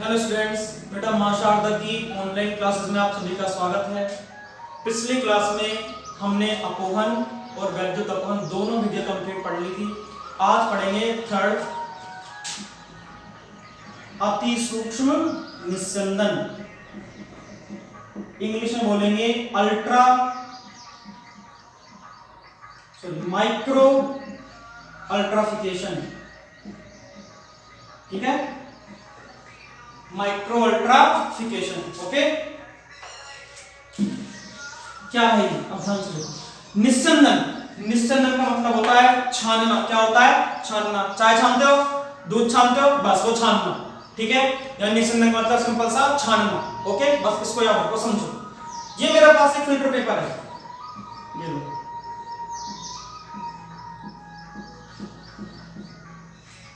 Hello students, बेटा मां शारदा की ऑनलाइन क्लासेस में आप सभी का स्वागत है। पिछली क्लास में हमने अपोहन और वैद्युत अपोहन दोनों विधियां कंप्लीट पढ़ ली थी। आज पढ़ेंगे थर्ड, अति सूक्ष्म निस्यंदन। इंग्लिश में बोलेंगे माइक्रो अल्ट्राफिकेशन। ठीक है, माइक्रो अल्ट्राफिकेशन। ओके, क्या है ये? अब ध्यान से देखो। निस्यंदन का मतलब होता है छानना। क्या होता है? छानना। चाय छानते हो, दूध छानते हो, बस वो छानना। ठीक है, यानी निस्यंदन का मतलब सिंपल सा छानना। ओके, बस इसको याद रखो, समझो। ये मेरे पास एक फिल्टर पेपर है, ये लो।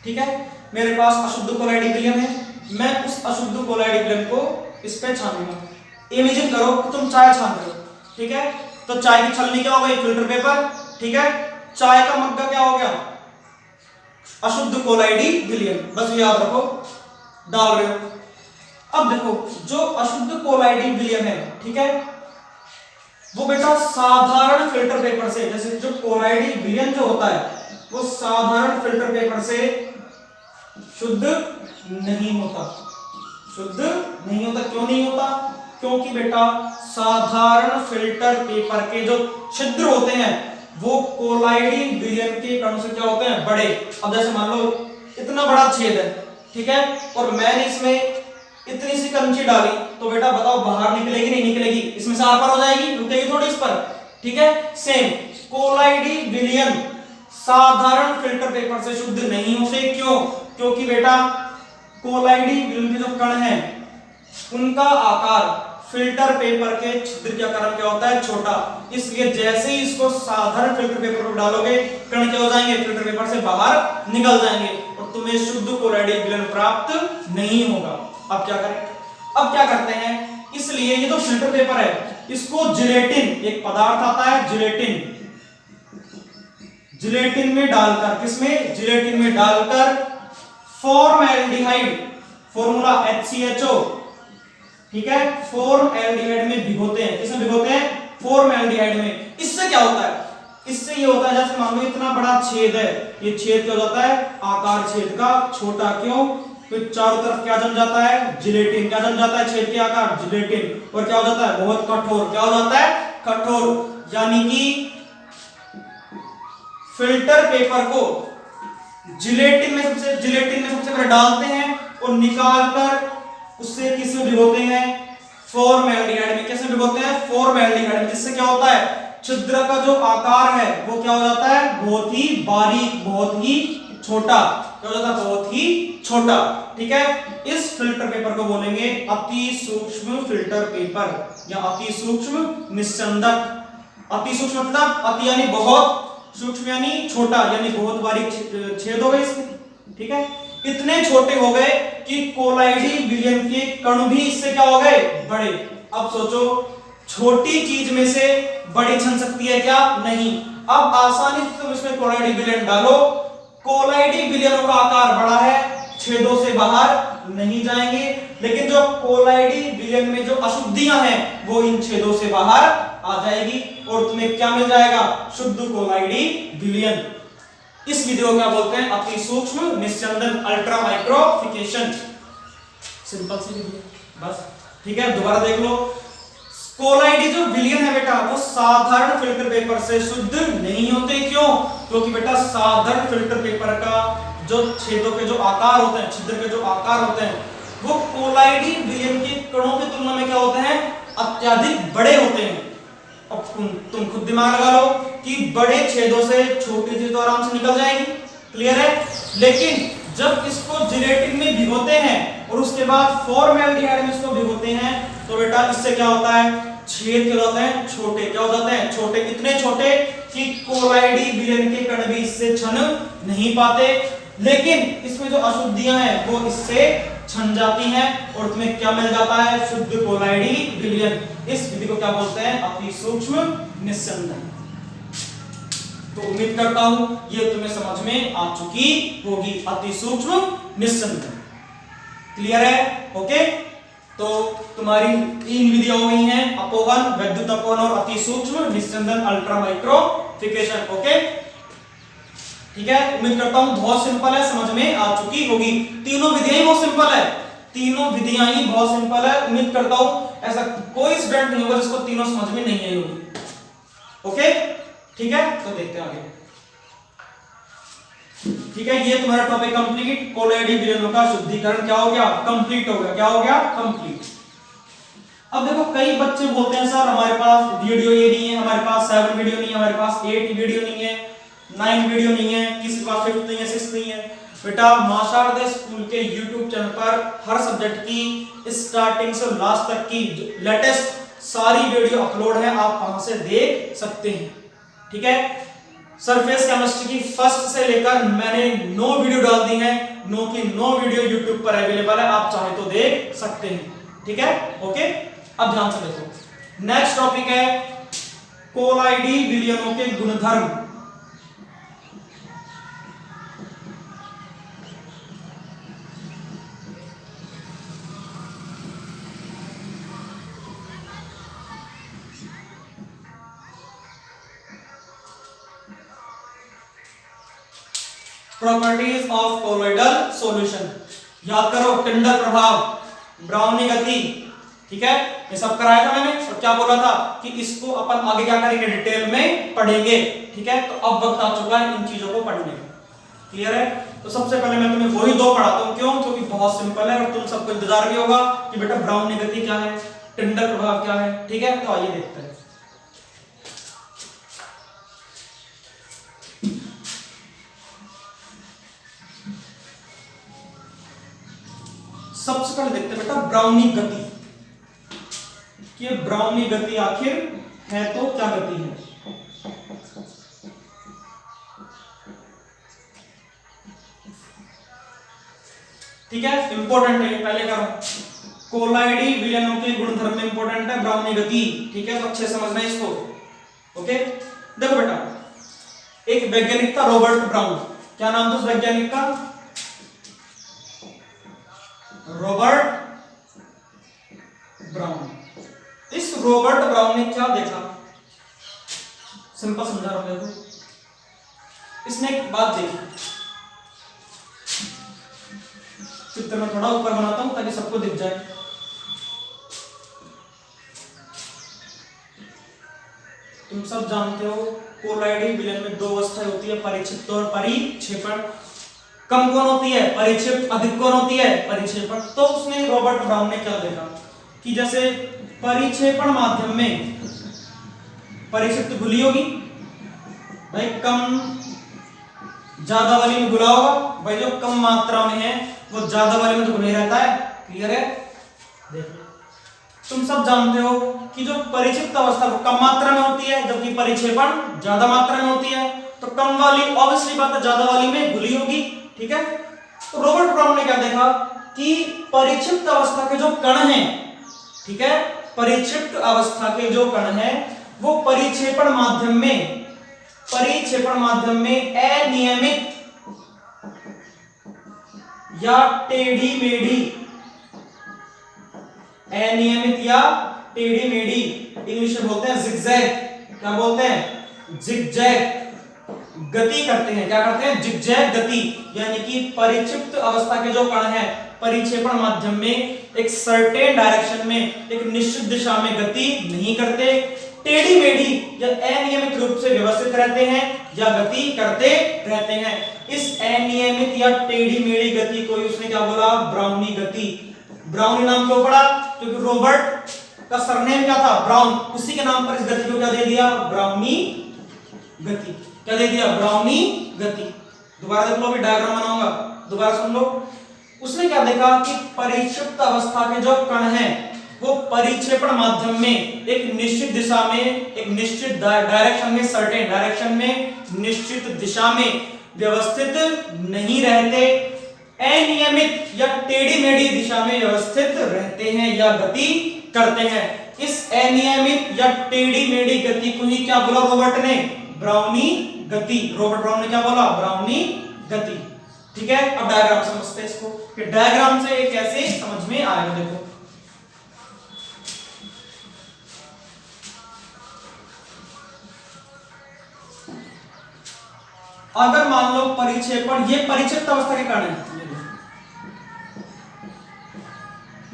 ठीक है, मेरे पास अशुद्ध कोलाइड विलयन है। मैं उस अशुद्ध कोलाइड विलयन को इस पे छानूंगा। इमेजिन करो कि तुम चाय छान रहे हो। ठीक है, तो चाय की छलनी क्या हो गई? Filter paper. ठीक है, चाय का मग्गा क्या हो गया? अशुद्ध कोलाइडी विलयन। बस याद रखो, डाल रहे हो। अब देखो, जो अशुद्ध कोलाइडी विलयन है, ठीक है, वो बेटा साधारण फिल्टर पेपर से, जैसे जो कोलाइडी विलयन जो होता है वो साधारण फिल्टर पेपर से शुद्ध नहीं होता। शुद्ध नहीं होता। क्यों नहीं होता? क्योंकि बेटा साधारण फिल्टर पेपर के जो छिद्र होते हैं वो कोलाइडी विलयन के कणों से क्या होते हैं? बड़े। अब जैसे मान लो इतना बड़ा छेद है, ठीक है, और मैंने इसमें इतनी सी कंची डाली, तो बेटा बताओ बाहर निकलेगी नहीं निकलेगी? इसमें से आर पार हो जाएगी, रुकेगी थोड़ी इस पर। ठीक है, सेम कोलाइडी विलयन साधारण फिल्टर पेपर से शुद्ध नहीं होते। क्यों? क्योंकि बेटा कोलाइडी विलयन के जो कण हैं उनका आकार फिल्टर पेपर के छिद्र के आकार क्या होता है? छोटा। इसलिए जैसे ही इसको साधारण फिल्टर पेपर पर डालोगे, कण क्या हो जाएंगे? फिल्टर पेपर से बाहर निकल जाएंगे और तुम्हें शुद्ध कोलाइडी विलयन प्राप्त नहीं होगा। अब क्या करें? अब क्या करते हैं, इसलिए ये जो फिल्टर पेपर है इसको जिलेटिन, एक पदार्थ आता है जिलेटिन, जिलेटिन में डालकर, किसमें? जिलेटिन में डालकर फॉर्मएल्डिहाइड, फॉर्मूला HCHO, ठीक है, फॉर्मएल्डिहाइड में भिगोते हैं। किसमें भिगोते हैं? फॉर्मएल्डिहाइड में। इससे क्या होता है? इससे ये होता है, जैसे मान लो इतना बड़ा छेद है, ये छेद क्या हो जाता है? आकार छेद का छोटा। क्यों? तो चारों तरफ क्या जम जाता है? जिलेटिन। क्या जम जाता है? छेद के आकार जिलेटिन। और क्या हो जाता है? बहुत कठोर। क्या हो जाता है? कठोर। यानी कि फिल्टर पेपर को जिलेटिन में सबसे पहले डालते हैं और निकालकर उससे किसमें भिगोते हैं? फॉर्मएल्डिहाइड में। किसमें भिगोते हैं? फॉर्मएल्डिहाइड में। जिससे क्या होता है? छिद्र का जो आकार है वो क्या हो जाता है? बहुत ही बारीक, बहुत ही छोटा। क्या हो जाता है? बहुत ही छोटा। ठीक है, इस फिल्टर पेपर को बोलेंगे अति सूक्ष्म फिल्टर पेपर या अति सूक्ष्म निस्यंदक। अति सूक्ष्म मतलब अति यानी बहुत, सूक्ष्म यानी छोटा, यानी बहुत बारीक छेद हो गए इसमें। ठीक है, इतने छोटे हो गए कि कोलाइडी विलयन के कण भी इससे क्या हो गए? बड़े। अब सोचो, छोटी चीज में से बड़ी छन सकती है क्या? नहीं। अब आसानी से तुम इसमें कोलाइडी विलयन डालो, कोलाइडी विलयनों का आकार बड़ा है, छेदों से बाहर नहीं जाएंगे, लेकिन जो कोलाइडी विलयन में जो अशुद्धियां हैं वो इन छेदों से बाहर आ जाएगी और तुम्हें क्या मिल जाएगा? शुद्ध कोलाइडी विलयन। इस विधि को क्या बोलते हैं? अति सूक्ष्म निस्यंदन, अल्ट्रा माइक्रोफिकेशन। सिंपल सी विधि है बस। ठीक है, दोबारा देख लो। कोलाइडी जो विलयन है बेटा वो साधारण फिल्टर पेपर से शुद्ध नहीं होते। क्यों? क्योंकि बेटा साधारण फिल्टर पेपर का जो छेदों के जो आकार होते हैं, छिद्र के जो आकार होते हैं, वो कोलाइडी विलयन के कणों की तुलना में क्या होते हैं? अत्यधिक बड़े होते हैं। अब तुम खुद दिमाग लगा लो कि बड़े छेदों से छोटी चीज तो आराम से निकल जाएगी। क्लियर है? लेकिन जब इसको जिलेटिन में भिगोते हैं और उसके बाद फॉर्मएल्डिहाइड में इसको भिगोते हैं, तो बेटा इससे क्या होता है? छेद क्या होते हैं? छोटे। क्या हो जाते हैं? छोटे। इतने छोटे कि कोलाइडी विलयन के कण भी इससे छन नहीं पाते, लेकिन इसमें जो अशुद्धियां हैं वो इससे छन जाती हैं और तुम्हें क्या मिल जाता है? शुद्ध कोलाइडी विलयन। इस विधि को क्या बोलते हैं? अति सूक्ष्म निस्यंदन। तो उम्मीद करता हूं ये तुम्हें समझ में आ चुकी होगी, अति सूक्ष्म निस्यंदन। क्लियर है? ओके, तो तुम्हारी 3 विधियां हो गई हैं, अपोहन, वैद्युत अपोहन और अति सूक्ष्म निस्यंदन, अल्ट्रा माइक्रोफिकेशन। ओके, ठीक है, उम्मीद करता हूं बहुत सिंपल है, समझ में आ चुकी होगी। तीनों विधियां ही बहुत सिंपल है, तीनों विधियां ही बहुत सिंपल है। उम्मीद करता हूं ऐसा कोई स्टूडेंट नहीं होगा जिसको तीनों समझ में नहीं आई होगी। ओके, ठीक है, तो देखते हैं आगे। ठीक है, ये तुम्हारा टॉपिक कंप्लीट। कोलॉइडी विलयनों का शुद्धिकरण क्या हो गया? कंप्लीट हो गया। क्या हो गया? कंप्लीट। अब देखो कई बच्चे बोलते हैं सर हमारे पास वीडियो ये नहीं है, हमारे पास 7 वीडियो नहीं है, हमारे पास 8 वीडियो नहीं है, 9 वीडियो नहीं है, किसी के पास 5th नहीं है, 6th नहीं है। बेटा माशारदे स्कूल के YouTube चैनल पर हर सब्जेक्ट की स्टार्टिंग से लास्ट तक की लेटेस्ट सारी वीडियो अपलोड है, आप वहां से देख सकते हैं। ठीक है, सरफेस केमिस्ट्री की फर्स्ट से लेकर मैंने 9 वीडियो डाल दी हैं, 9 की 9 वीडियो YouTube पर अवेलेबल है, आप चाहे तो देख सकते हैं। ठीक है, ओके, अब ध्यान से देखो। नेक्स्ट टॉपिक है कोलॉइडी विलयनों के गुणधर्म। Properties of colloidal solution. याद करो, टिंडल प्रभाव, ब्राउनी गति। ठीक है, ये सब कराया था मैंने, और क्या बोला था कि इसको अपन आगे क्या करेंगे, डिटेल में पढ़ेंगे। ठीक है, तो अब वक्त आ चुका है इन चीजों को पढ़ने का। क्लियर है? तो सबसे पहले मैं तुम्हें वही 2 पढ़ाता हूं। क्यों? क्योंकि बहुत सिंपल है और तुम सबको इंतजार भी होगा कि बेटा ब्राउनी गति क्या है, टिंडल प्रभाव क्या है। ठीक है, तो आइए देखते हैं। सबसे पहले देखते हैं बेटा ब्राउनी गति, कि ब्राउनी गति आखिर है तो क्या गति है। ठीक है, इंपॉर्टेंट है, पहले करो। कोलॉइडी विलयनों के गुणधर्म में इंपॉर्टेंट है ब्राउनी गति। ठीक है, तो अच्छे समझना है इसको। ओके, देखो बेटा, एक वैज्ञानिक था रॉबर्ट ब्राउन। क्या नाम था उस वैज्ञानिक का? Robert brown. इस रॉबर्ट ब्राउन ने क्या देखा? सिंपल समझा रहा हूं देखो। इसने एक बात देखी, चित्र में थोड़ा ऊपर बनाता हूं ताकि सबको दिख जाए। तुम सब जानते हो कोलॉइडी विलयन में 2 अवस्थाएं होती है, परिक्षिप्त और परिक्षेपण। कम कौन होती है? परिक्षिप्त। अधिक कौन होती है? परिक्षेपण। तो उसने रॉबर्ट ब्राउन ने क्या देखा कि जैसे परिक्षेपण माध्यम में परिक्षिप्त घुली होगी भाई, कम ज्यादा वाली में घुला होगा भाई, जो कम मात्रा में है वो ज्यादा वाली में तो घुला ही रहता है। क्लियर है? देखो तुम सब जानते हो कि जो परिक्षिप्त अवस्था वो कम मात्रा में होती है, जबकि परिक्षेपण ज्यादा मात्रा में होती है। तो कम वाली ऑब्वियसली बात है ज्यादा वाली में घुली होगी। ठीक है, तो रॉबर्ट ब्राउन ने क्या देखा कि परिक्षिप्त अवस्था के जो कण हैं, ठीक है, परिक्षिप्त अवस्था के जो कण हैं वो परिक्षेपण माध्यम में अनियमित या टेढ़ी मेढ़ी, अनियमित या टेढ़ी मेढ़ी, इंग्लिश में बोलते हैं जिगजैग। क्या बोलते हैं? जिगजैग गति करते हैं। क्या करते हैं? जिगजैग गति, यानी कि परिक्षिप्त अवस्था के जो कण हैं परिक्षेपण माध्यम में एक सर्टेन डायरेक्शन में, एक निश्चित दिशा में गति नहीं करते, टेढ़ी मेढ़ी या अनियमित रूप से व्यवस्थित रहते हैं या गति करते रहते हैं। इस अनियमित या टेढ़ी मेढ़ी गति को उसने क्या बोला? ब्राउनी गति। ब्राउनी नाम क्यों पड़ा? क्योंकि रॉबर्ट का सरनेम क्या था? ब्राउन। उसी के नाम पर इस गति को क्या दे दिया? ब्राउनी गति। क्या दे दिया? ब्राउनी गति। दोबारा देख लो, अभी डायग्राम बनाऊंगा, दोबारा सुन लो। उसने क्या देखा कि परिक्षिप्त अवस्था के जो कण हैं वो परिक्षेपण माध्यम में एक निश्चित दिशा में, एक निश्चित डायरेक्शन में, सर्टेन डायरेक्शन में, निश्चित दिशा में व्यवस्थित नहीं रहते, अनियमित या टेढ़ी मेढ़ी दिशा में व्यवस्थित रहते हैं या गति करते हैं। इस अनियमित या टेढ़ी मेढ़ी गति को ही क्या बोला रॉबर्ट ने? ब्राउनी गति। रॉबर्ट ब्राउन ने क्या बोला? ब्राउनी गति। ठीक है, अब डायग्राम समझते हैं इसको कि डायग्राम से कैसे समझ में आएगा। देखो अगर मान लो परिक्षेपण, ये परिक्षिप्त अवस्था के कारण है,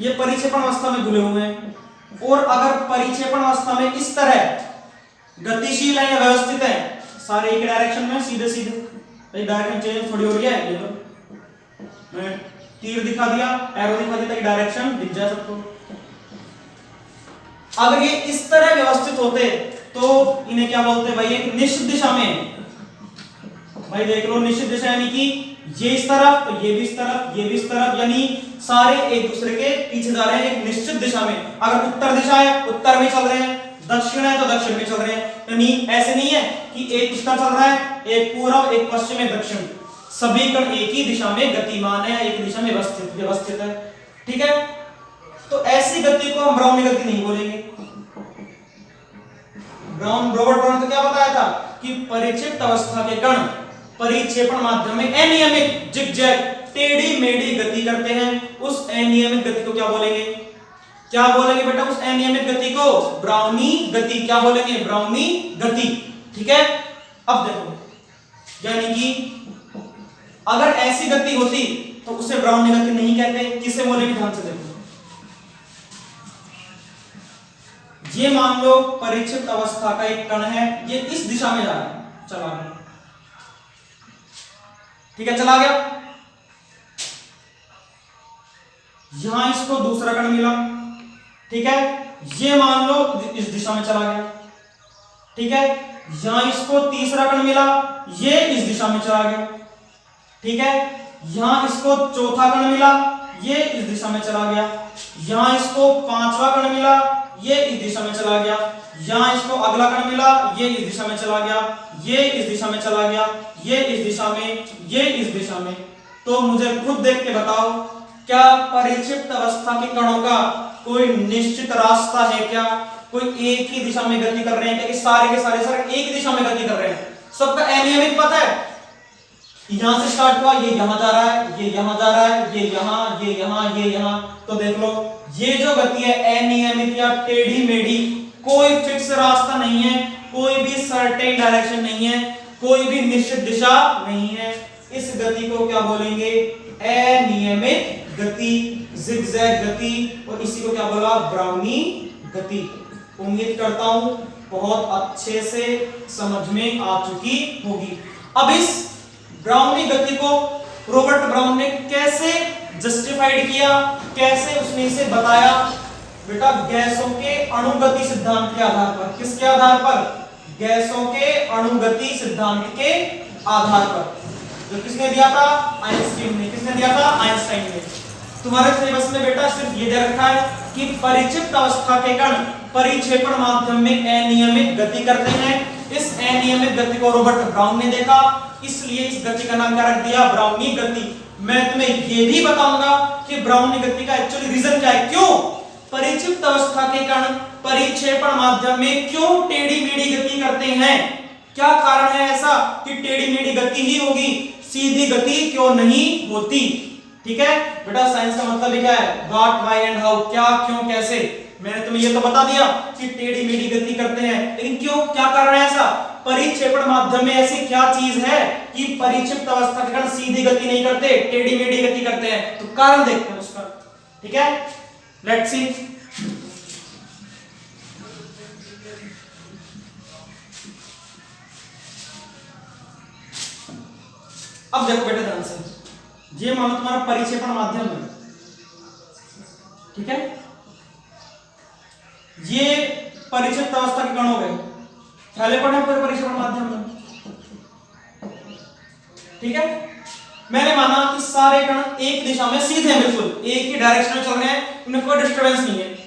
ये परिक्षेपण अवस्था में घुले हुए हैं, और अगर परिक्षेपण अवस्था में इस तरह गतिशील है या व्यवस्थित है, सारे एक डायरेक्शन में सीधे सीधे, डायरेक्शन चेंज थोड़ी हो रही है, ये लो मैं तीर दिखा दिया, एरो दिखा दिया ताकि डायरेक्शन दिख जाए सबको। अगर ये इस तरह व्यवस्थित होते तो इन्हें क्या बोलते हैं भाई, एक निश्चित दिशा में, भाई देख लो निश्चित दिशा यानी कि ये इस तरफ तो ये भी इस तरफ, ये भी इस तरफ, यानी सारे एक दूसरे के पीछे जा रहे हैं एक निश्चित दिशा में। अगर उत्तर दिशा है उत्तर में चल रहे हैं, दक्षिण है तो दक्षिण में चल रहे हैं, यानी ऐसे नहीं है कि एक उत्तर चल रहा है, एक पूर्व, एक पश्चिम, एक दक्षिण, सभी कण एक ही दिशा में गतिमान है, एक दिशा में व्यवस्थित है। ठीक है, तो ऐसी गति को हम ब्राउनी गति नहीं बोलेंगे। रॉबर्ट ब्राउन ने क्या बताया था कि परिक्षिप्त अवस्था के कण परिक्षेपण माध्यम में अनियमित जिगजैग टेढ़ी मेढ़ी गति करते हैं, उस अनियमित गति को क्या बोलेंगे, क्या बोलेंगे बेटा, उस अनियमित गति को ब्राउनी गति, क्या बोलेंगे, ब्राउनी गति। ठीक है, अब देखो यानी कि अगर ऐसी गति होती तो उसे ब्राउनी गति नहीं कहते, किसे बोलेंगे, ध्यान से देखो। ये मान लो परिक्षिप्त अवस्था का एक कण है, ये इस दिशा में जा रहा है, चला गया, ठीक है, चला गया, यहां इसको दूसरा कण मिला, ठीक है, ये मान लो इस दिशा में चला गया, ठीक है, यहां इसको तीसरा कण मिला, ये इस दिशा में चला गया, ठीक है, यहां इसको चौथा कण मिला, ये इस दिशा में चला गया, यहां इसको पांचवा कण मिला, ये इस दिशा में चला गया, यहां इसको अगला कण मिला, ये इस दिशा में चला गया, ये इस दिशा में चला गया, ये इस दिशा में, ये इस दिशा में। तो मुझे खुद देख के बताओ, क्या परिक्षिप्त अवस्था के कणों का कोई निश्चित रास्ता है क्या, कोई एक ही दिशा में गति कर रहे हैं क्या, कि सारे के सारे एक ही दिशा में गति कर रहे हैं, सबका अनियमित पथ है, यहां से स्टार्ट हुआ, ये यहां जा रहा है, ये यहां जा रहा है, ये यहां, ये यहां, ये यहां, तो देख लो ये जो गति है अनियमित या टेढ़ी मेढ़ी, कोई फिक्स रास्ता नहीं है, कोई भी सर्टेन डायरेक्शन नहीं है, कोई भी निश्चित दिशा नहीं है, इस गति को क्या बोलेंगे, अनियमित गति, जिगजैग गति, और इसी को क्या बोला, ब्राउनी गति। उम्मीद करता हूं बहुत अच्छे से समझ में आ चुकी होगी। अब इस ब्राउनी गति को रॉबर्ट ब्राउन ने कैसे जस्टिफाइड किया, कैसे उसने इसे बताया, बेटा गैसों के अणुगति सिद्धांत के आधार पर। किसके आधार पर, गैसों के अणुगति सिद्धांत के आधार पर, जो किसने दिया था, आइंस्टीन ने। किसने दिया था, आइंस्टाइन ने। तुम्हारे सिलेबस में बेटा सिर्फ ये दे रखा है कि परिक्षिप्त अवस्था के कण परिक्षेपण माध्यम में अनियमित गति करते हैं, इस अनियमित गति को रॉबर्ट ब्राउन ने देखा, इसलिए इस गति का नाम क्या रख दिया, ब्राउनी गति। मैं तुम्हें ये भी बताऊंगा कि ब्राउनी गति का एक्चुअली रीजन क्या है, क्यों परिक्षिप्त अवस्था के कण परिक्षेपण माध्यम में क्यों टेढ़ी मेढ़ी गति करते हैं, क्या कारण है ऐसा कि टेढ़ी मेढ़ी गति ही होगी, सीधी गति क्यों नहीं होती। ठीक है बेटा, साइंस का मतलब क्या है, व्हाट, व्हाई एंड हाउ, क्या, क्यों, कैसे। मैंने तुम्हें ये तो बता दिया कि टेढ़ी मेढ़ी गति करते हैं, लेकिन क्यों, क्या कारण है ऐसा, परिक्षेपण माध्यम में ऐसी क्या चीज है कि परिक्षिप्त अवस्था के कण सीधी गति नहीं करते, टेढ़ी मेढ़ी गति करते हैं, तो कारण देखते हैं उसका। ठीक है, लेट्स सी। अब देखो बेटा ध्यान से, ये मानो तुम्हारा परिक्षेपण माध्यम है, ठीक है, ये परिक्षिप्त अवस्था के कण हो गए, पहले पढ़े पूरे परिक्षेपण माध्यम में, ठीक है। मैंने माना कि सारे कण एक दिशा में सीधे, बिल्कुल एक ही डायरेक्शन में चल रहे हैं, इनमें कोई डिस्टरबेंस नहीं है।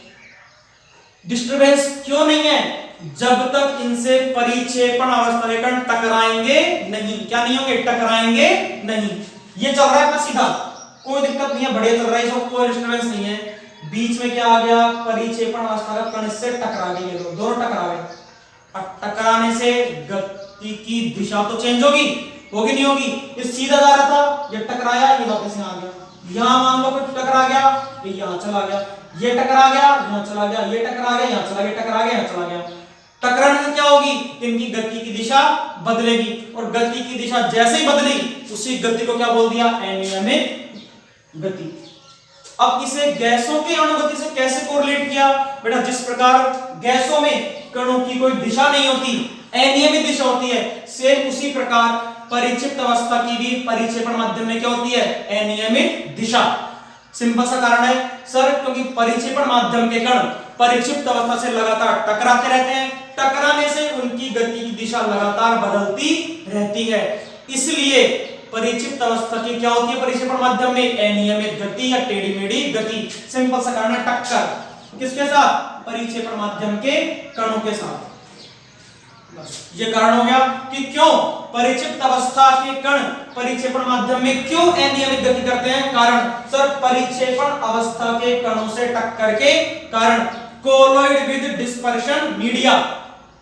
डिस्टरबेंस क्यों नहीं है, जब तक इनसे परिक्षेपण अवस्था के कण टकराएंगे नहीं, क्या नहीं होंगे, टकराएंगे नहीं। ये चल रहा है अपना सीधा, कोई दिक्कत नहीं है, बढ़िया चल रहा है, इसको कोई डिस्टरबेंस नहीं है। बीच में क्या आ गया, परिक्षेपण अवस्था का कण इससे टकरा गए, ये दोनों टकरा गए। अब टकराने से गति की दिशा तो चेंज होगी, होगी नहीं होगी, ये सीधा जा रहा था, ये टकरा यहां मान लो कुछ टकरा गया, ये यहां चला गया, ये टकरा गया, यहां चला गया, ये टकरा गया, यहां चला गया, टकरा गया, यहां चला गया। टकराने से क्या होगी, इनकी गति की दिशा बदलेगी, और गति की दिशा जैसे ही बदली उसी गति को क्या बोल दिया, अनियमित गति। अब इसे गैसों की अणुगति से कैसे कोरिलेट किया बेटा, जिस प्रकार गैसों में कणों की कोई दिशा नहीं होती, अनियमित दिशा होती है, सेम उसी प्रकार परिक्षिप्त अवस्था की भी परिक्षेपण माध्यम में क्या होती है, अनियमित दिशा। सिंपल सा कारण है सर, क्योंकि परिक्षेपण माध्यम के कण परिक्षिप्त अवस्था से लगातार टकराते रहते हैं, टकराने से उनकी गति की दिशा लगातार बदलती रहती है, इसलिए परिक्षिप्त अवस्था की क्या होती है परिक्षेपण माध्यम में, अनियमित गति या टेढ़ी मेढ़ी गति। सिंपल सा कारण है, टक्कर किसके साथ, परिक्षेपण माध्यम के कणों के साथ। ये कारण हो गया कि क्यों परिक्षिप्त अवस्था के कण परिक्षेपण माध्यम में क्यों अनियमित गति करते हैं, कारण सर परिक्षेपण अवस्था के कणों से टक्कर के कारण कोलोइड विद डिस्पर्शन मीडिया,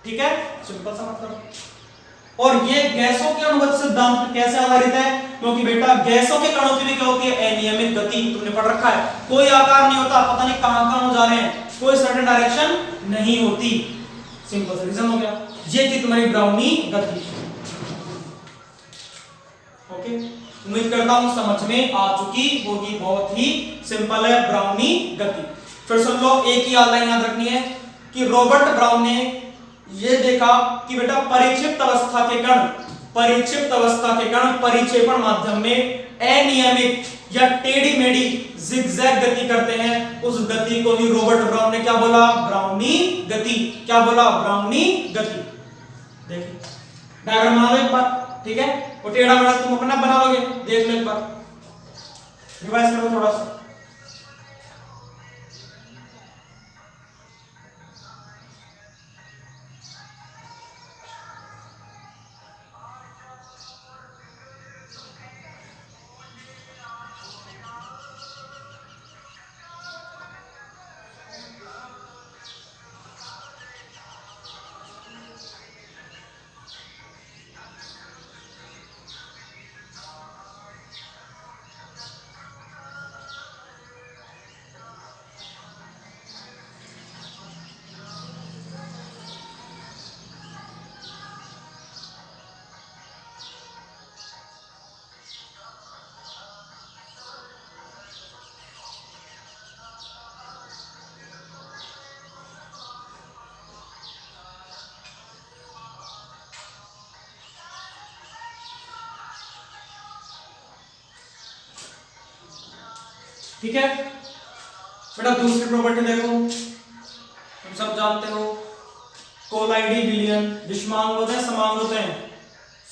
ठीक है, सिंपल सा मतलब। और ये गैसों के अणुगत सिद्धांत पर कैसे आधारित है, क्योंकि बेटा गैसों के कणों की भी क्या होती है, अनियमित गति, तुमने पढ़ रखा है, कोई आकार नहीं होता, पता नहीं कहां जा रहे हैं, कोई सर्टेन डायरेक्शन नहीं होती, सिंपल सा रीजन हो गया। ये थी तुम्हारी ब्राउनी गति। ओके, उम्मीद करता हूं समझ में आ चुकी होगी, बहुत ही सिंपल है ब्राउनी गति। फिर सुन लो, एक ही लाइन याद रखनी है कि रॉबर्ट ब्राउन ने ये देखा कि बेटा परिक्षिप्त अवस्था के कण परिक्षेपण माध्यम में अनियमित या टेढ़ी मेढ़ी जिगजैग गति करते हैं, उस गति को ही रॉबर्ट ब्राउन ने क्या बोला, ब्राउनी गति। क्या बोला, ब्राउनी गति। देखिए डायग्राम बना लो एक बार, ठीक है, वो टेढ़ा मेढ़ा तुम अपना बना लोगे, देख लो एक बार, रिवाइज करो थोड़ा सा। ठीक है बेटा, दूसरी प्रॉपर्टी देखो, तुम सब जानते हो कोलाइडी विलयन विषमांग होते हैं समांग होते हैं,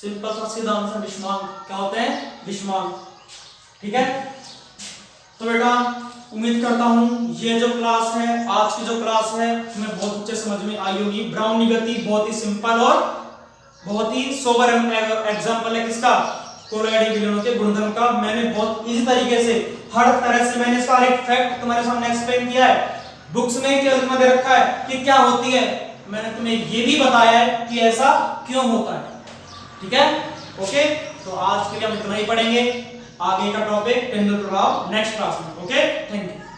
सिंपल सा सीधा आंसर विषमांग। क्या होते हैं, विषमांग, ठीक है। तो बेटा उम्मीद करता हूं ये जो क्लास है, आज की जो क्लास है, तुम्हें बहुत अच्छे समझ में आई होगी। ब्राउनी गति बहुत ही सिंपल और बहुत ही सोबर एग्जांपल है किसका, कोलाइडी विलयनों के गुणधर्म का। मैंने बहुत इजी तरीके से हर तरह से मैंने इसका एक फैक्ट तुम्हारे सामने एक्सप्लेन किया है। बुक्स में क्या लिखा दे रखा है कि क्या होती है, मैंने तुम्हें ये भी बताया है कि ऐसा क्यों होता है, ठीक है। ओके, तो आज के लिए हम इतना ही पढ़ेंगे, आगे का टॉपिक केंद्र प्रभाव नेक्स्ट क्लास में। Okay, thank you.